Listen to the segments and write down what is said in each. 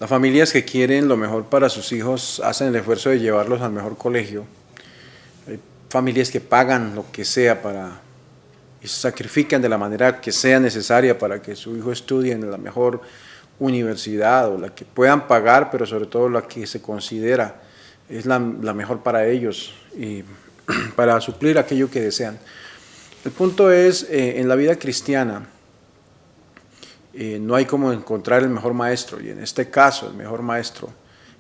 Las familias que quieren lo mejor para sus hijos hacen el esfuerzo de llevarlos al mejor colegio. Hay familias que pagan lo que sea y se sacrifican de la manera que sea necesaria para que su hijo estudie en la mejor universidad o la que puedan pagar, pero sobre todo la que se considera es la mejor para ellos y para suplir aquello que desean. El punto es, en la vida cristiana, no hay como encontrar el mejor maestro, y en este caso el mejor maestro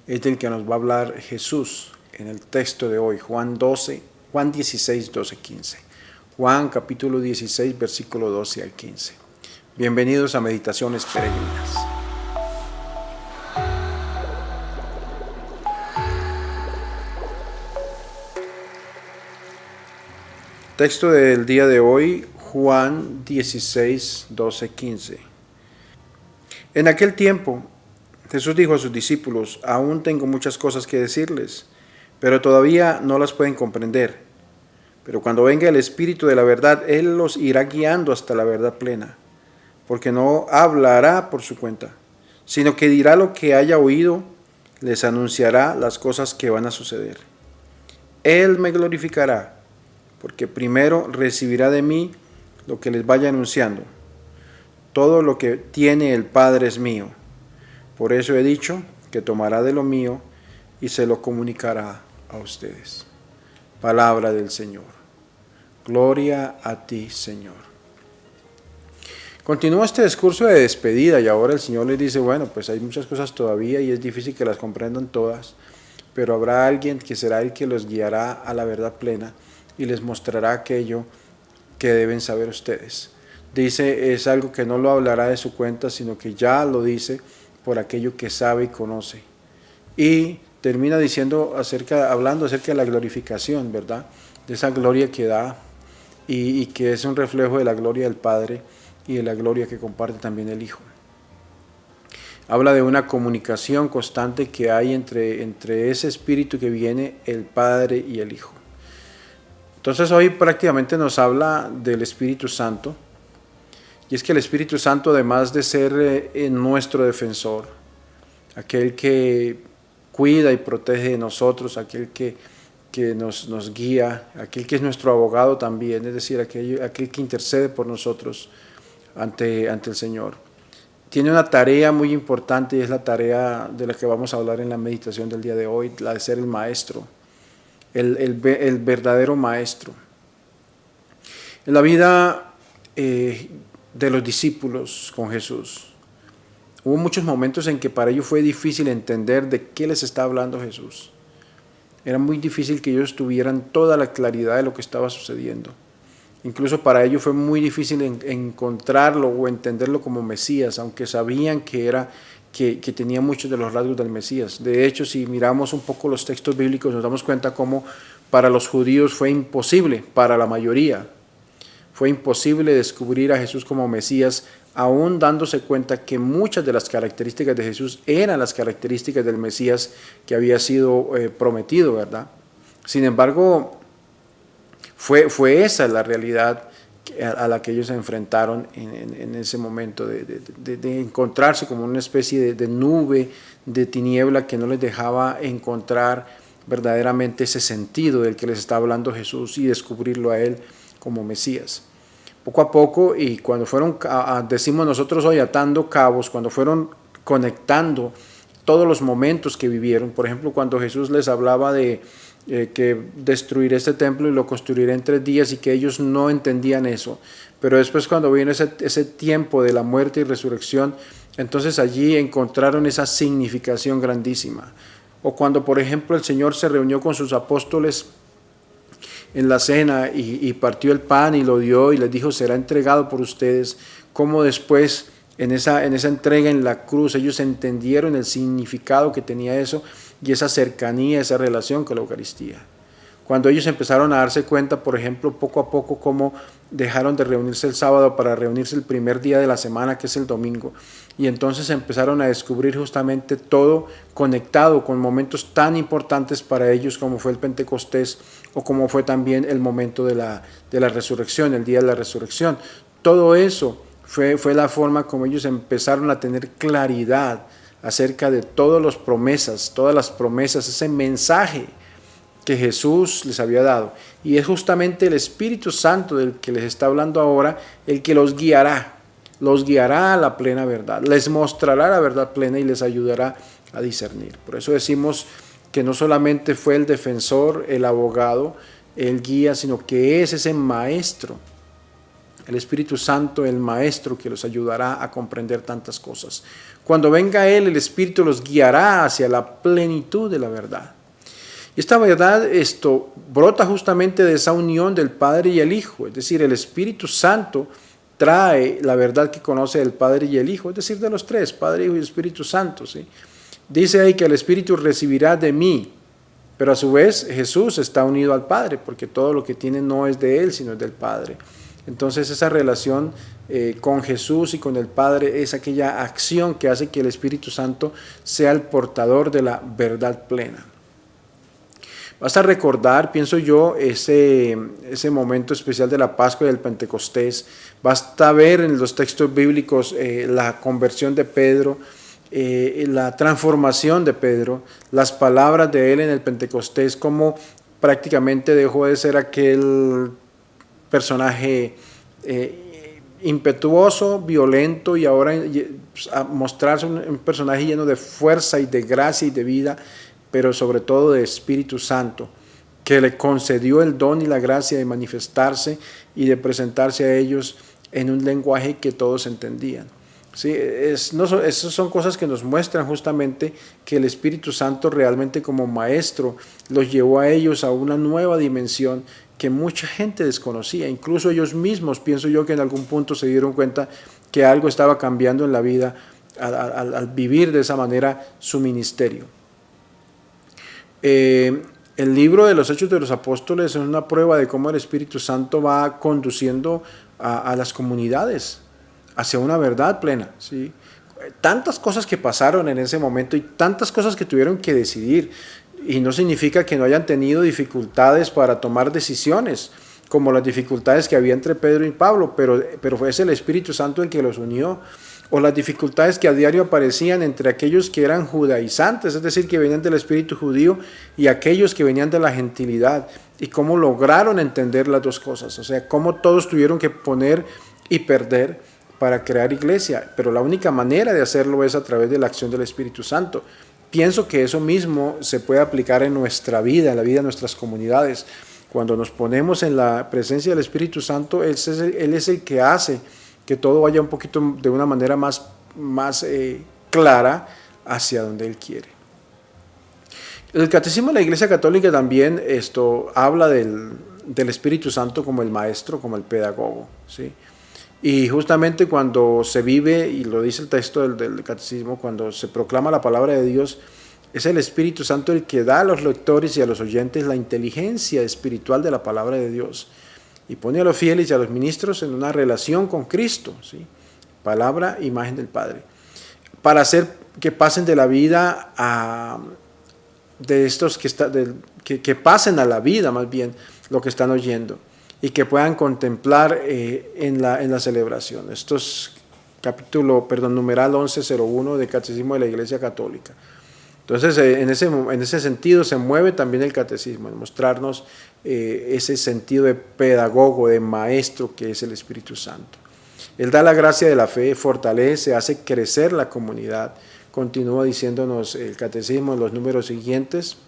es del que nos va a hablar Jesús en el texto de hoy, Juan 16, 12, 15. Juan capítulo 16, versículo 12 al 15. Bienvenidos a Meditaciones Peregrinas. Texto del día de hoy, Juan 16, 12, 15. En aquel tiempo, Jesús dijo a sus discípulos: aún tengo muchas cosas que decirles, pero todavía no las pueden comprender. Pero cuando venga el Espíritu de la verdad, Él los irá guiando hasta la verdad plena, porque no hablará por su cuenta, sino que dirá lo que haya oído, les anunciará las cosas que van a suceder. Él me glorificará, porque primero recibirá de mí lo que les vaya anunciando. Todo lo que tiene el Padre es mío. Por eso he dicho que tomará de lo mío y se lo comunicará a ustedes. Palabra del Señor. Gloria a ti, Señor. Continúa este discurso de despedida y ahora el Señor les dice, bueno, pues hay muchas cosas todavía y es difícil que las comprendan todas, pero habrá alguien que será el que los guiará a la verdad plena y les mostrará aquello que deben saber ustedes. Dice, es algo que no lo hablará de su cuenta, sino que ya lo dice por aquello que sabe y conoce. Y termina diciendo hablando acerca de la glorificación, ¿verdad? De esa gloria que da y que es un reflejo de la gloria del Padre y de la gloria que comparte también el Hijo. Habla de una comunicación constante que hay entre ese espíritu que viene, el Padre y el Hijo. Entonces hoy prácticamente nos habla del Espíritu Santo, y es que el Espíritu Santo, además de ser nuestro defensor, aquel que cuida y protege de nosotros, aquel que nos guía, aquel que es nuestro abogado también, es decir, aquel que intercede por nosotros ante el Señor, tiene una tarea muy importante y es la tarea de la que vamos a hablar en la meditación del día de hoy, la de ser el maestro. El verdadero maestro. En la vida de los discípulos con Jesús, hubo muchos momentos en que para ellos fue difícil entender de qué les está hablando Jesús. Era muy difícil que ellos tuvieran toda la claridad de lo que estaba sucediendo. Incluso para ellos fue muy difícil encontrarlo o entenderlo como Mesías, aunque sabían que tenía muchos de los rasgos del Mesías. De hecho, si miramos un poco los textos bíblicos, nos damos cuenta cómo para los judíos fue imposible, para la mayoría, fue imposible descubrir a Jesús como Mesías, aún dándose cuenta que muchas de las características de Jesús eran las características del Mesías que había sido prometido, ¿verdad? Sin embargo, fue esa la realidad a la que ellos se enfrentaron en ese momento de encontrarse como una especie de nube, de tiniebla que no les dejaba encontrar verdaderamente ese sentido del que les está hablando Jesús y descubrirlo a Él como Mesías. Poco a poco, y cuando fueron, decimos nosotros hoy, atando cabos, cuando fueron conectando todos los momentos que vivieron, por ejemplo, cuando Jesús les hablaba de que destruiré este templo y lo construiré en 3 días y que ellos no entendían eso, pero después cuando vino ese tiempo de la muerte y resurrección, entonces allí encontraron esa significación grandísima. O cuando, por ejemplo, el Señor se reunió con sus apóstoles en la cena y partió el pan y lo dio y les dijo, será entregado por ustedes, como después en esa entrega en la cruz ellos entendieron el significado que tenía eso y esa cercanía, esa relación con la Eucaristía. Cuando ellos empezaron a darse cuenta, por ejemplo, poco a poco, cómo dejaron de reunirse el sábado para reunirse el primer día de la semana, que es el domingo, y entonces empezaron a descubrir justamente todo conectado con momentos tan importantes para ellos como fue el Pentecostés o como fue también el momento de la resurrección, el día de la resurrección. Todo eso fue la forma como ellos empezaron a tener claridad acerca de todas las promesas, ese mensaje que Jesús les había dado. Y es justamente el Espíritu Santo del que les está hablando ahora, el que los guiará a la plena verdad, les mostrará la verdad plena y les ayudará a discernir. Por eso decimos que no solamente fue el defensor, el abogado, el guía, sino que es ese maestro, el Espíritu Santo, el maestro que los ayudará a comprender tantas cosas. Cuando venga Él, el Espíritu los guiará hacia la plenitud de la verdad. Y esta verdad brota justamente de esa unión del Padre y el Hijo, es decir, el Espíritu Santo trae la verdad que conoce el Padre y el Hijo, es decir, de los tres, Padre, Hijo y Espíritu Santo, ¿sí? Dice ahí que el Espíritu recibirá de mí, pero a su vez Jesús está unido al Padre, porque todo lo que tiene no es de Él, sino es del Padre. Entonces esa relación con Jesús y con el Padre es aquella acción que hace que el Espíritu Santo sea el portador de la verdad plena. Basta recordar, pienso yo, ese momento especial de la Pascua y del Pentecostés. Basta ver en los textos bíblicos la conversión de Pedro, la transformación de Pedro, las palabras de él en el Pentecostés, como prácticamente dejó de ser aquel personaje impetuoso, violento, y ahora a mostrarse un personaje lleno de fuerza y de gracia y de vida, pero sobre todo de Espíritu Santo, que le concedió el don y la gracia de manifestarse y de presentarse a ellos en un lenguaje que todos entendían. ¿Sí? Esas son cosas que nos muestran justamente que el Espíritu Santo realmente como maestro los llevó a ellos a una nueva dimensión que mucha gente desconocía. Incluso ellos mismos, pienso yo, que en algún punto se dieron cuenta que algo estaba cambiando en la vida al vivir de esa manera su ministerio. El libro de los Hechos de los Apóstoles es una prueba de cómo el Espíritu Santo va conduciendo a las comunidades hacia una verdad plena, ¿sí? Tantas cosas que pasaron en ese momento y tantas cosas que tuvieron que decidir, y no significa que no hayan tenido dificultades para tomar decisiones, como las dificultades que había entre Pedro y Pablo, pero fue el Espíritu Santo el que los unió, o las dificultades que a diario aparecían entre aquellos que eran judaizantes, es decir, que venían del espíritu judío, y aquellos que venían de la gentilidad, y cómo lograron entender las dos cosas, o sea, cómo todos tuvieron que poner y perder para crear iglesia, pero la única manera de hacerlo es a través de la acción del Espíritu Santo. Pienso que eso mismo se puede aplicar en nuestra vida, en la vida de nuestras comunidades. Cuando nos ponemos en la presencia del Espíritu Santo, Él es el que hace que todo vaya un poquito de una manera más clara hacia donde Él quiere. El Catecismo de la Iglesia Católica también habla del Espíritu Santo como el maestro, como el pedagogo, ¿sí? Y justamente cuando se vive, y lo dice el texto del Catecismo, cuando se proclama la palabra de Dios, es el Espíritu Santo el que da a los lectores y a los oyentes la inteligencia espiritual de la palabra de Dios, y pone a los fieles y a los ministros en una relación con Cristo, ¿sí? Palabra, imagen del Padre, para hacer que pasen de la vida que pasen a la vida más bien lo que están oyendo, y que puedan contemplar en la celebración. Esto es numeral 1101 del Catecismo de la Iglesia Católica. Entonces, en ese sentido se mueve también el catecismo, en mostrarnos ese sentido de pedagogo, de maestro que es el Espíritu Santo. Él da la gracia de la fe, fortalece, hace crecer la comunidad. Continúa diciéndonos el catecismo en los números siguientes.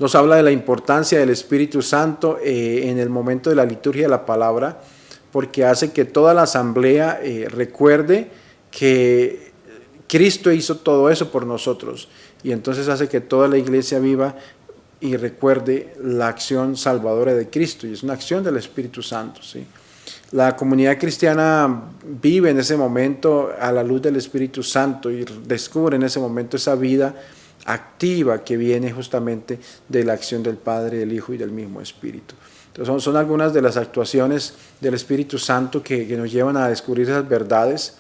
Nos habla de la importancia del Espíritu Santo en el momento de la liturgia de la palabra, porque hace que toda la asamblea recuerde que Cristo hizo todo eso por nosotros, y entonces hace que toda la iglesia viva y recuerde la acción salvadora de Cristo, y es una acción del Espíritu Santo, ¿sí? La comunidad cristiana vive en ese momento a la luz del Espíritu Santo y descubre en ese momento esa vida activa que viene justamente de la acción del Padre, del Hijo y del mismo Espíritu. Entonces son algunas de las actuaciones del Espíritu Santo que nos llevan a descubrir esas verdades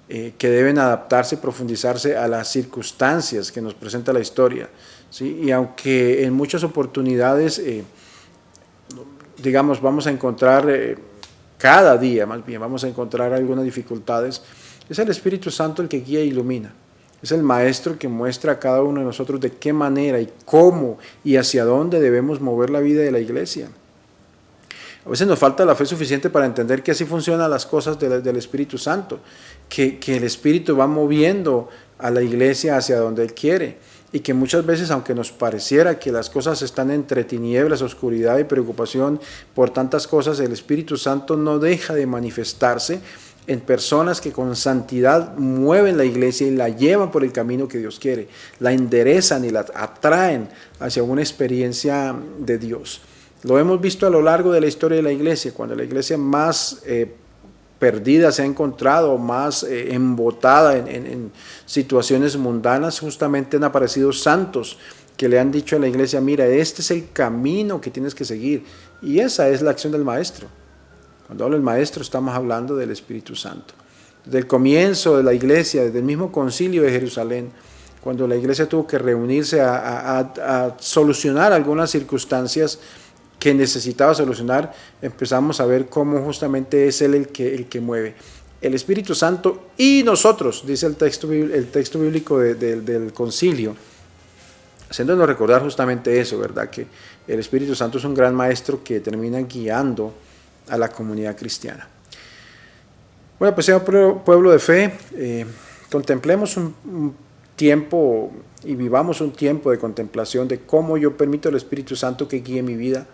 que deben adaptarse y profundizarse a las circunstancias que nos presenta la historia, ¿sí? Y aunque en muchas oportunidades, vamos a encontrar, cada día más bien, vamos a encontrar algunas dificultades, es el Espíritu Santo el que guía e ilumina. Es el Maestro que muestra a cada uno de nosotros de qué manera y cómo y hacia dónde debemos mover la vida de la iglesia. A veces nos falta la fe suficiente para entender que así funcionan las cosas del Espíritu Santo, que el Espíritu va moviendo a la iglesia hacia donde Él quiere, y que muchas veces, aunque nos pareciera que las cosas están entre tinieblas, oscuridad y preocupación por tantas cosas, el Espíritu Santo no deja de manifestarse en personas que con santidad mueven la iglesia y la llevan por el camino que Dios quiere, la enderezan y la atraen hacia una experiencia de Dios. Lo hemos visto a lo largo de la historia de la iglesia, cuando la iglesia más perdida se ha encontrado, más embotada en situaciones mundanas, justamente han aparecido santos que le han dicho a la iglesia, mira, este es el camino que tienes que seguir, y esa es la acción del Maestro. Cuando habla el Maestro estamos hablando del Espíritu Santo. Desde el comienzo de la iglesia, desde el mismo concilio de Jerusalén, cuando la iglesia tuvo que reunirse a solucionar algunas circunstancias que necesitaba solucionar, empezamos a ver cómo justamente es Él el que mueve. El Espíritu Santo y nosotros, dice el texto bíblico del concilio, haciéndonos recordar justamente eso, ¿verdad? Que el Espíritu Santo es un gran maestro que termina guiando a la comunidad cristiana. Bueno, pues sea pueblo de fe, contemplemos un tiempo y vivamos un tiempo de contemplación de cómo yo permito al Espíritu Santo que guíe mi vida,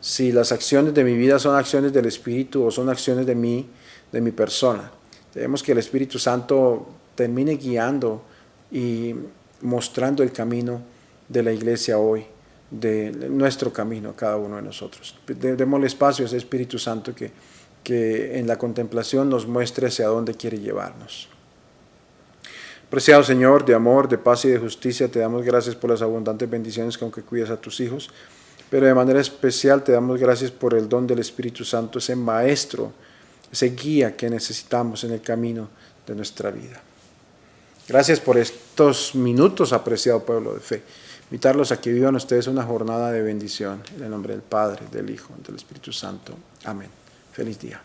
si las acciones de mi vida son acciones del Espíritu o son acciones de mi persona. Debemos que el Espíritu Santo termine guiando y mostrando el camino de la iglesia hoy, de nuestro camino a cada uno de nosotros. Démosle espacio a ese Espíritu Santo que en la contemplación nos muestre hacia dónde quiere llevarnos. Preciado Señor, de amor, de paz y de justicia, te damos gracias por las abundantes bendiciones con que cuidas a tus hijos, pero de manera especial te damos gracias por el don del Espíritu Santo, ese maestro, ese guía que necesitamos en el camino de nuestra vida. Gracias por estos minutos, apreciado pueblo de fe. Invitarlos a que vivan ustedes una jornada de bendición. En el nombre del Padre, del Hijo, del Espíritu Santo. Amén. Feliz día.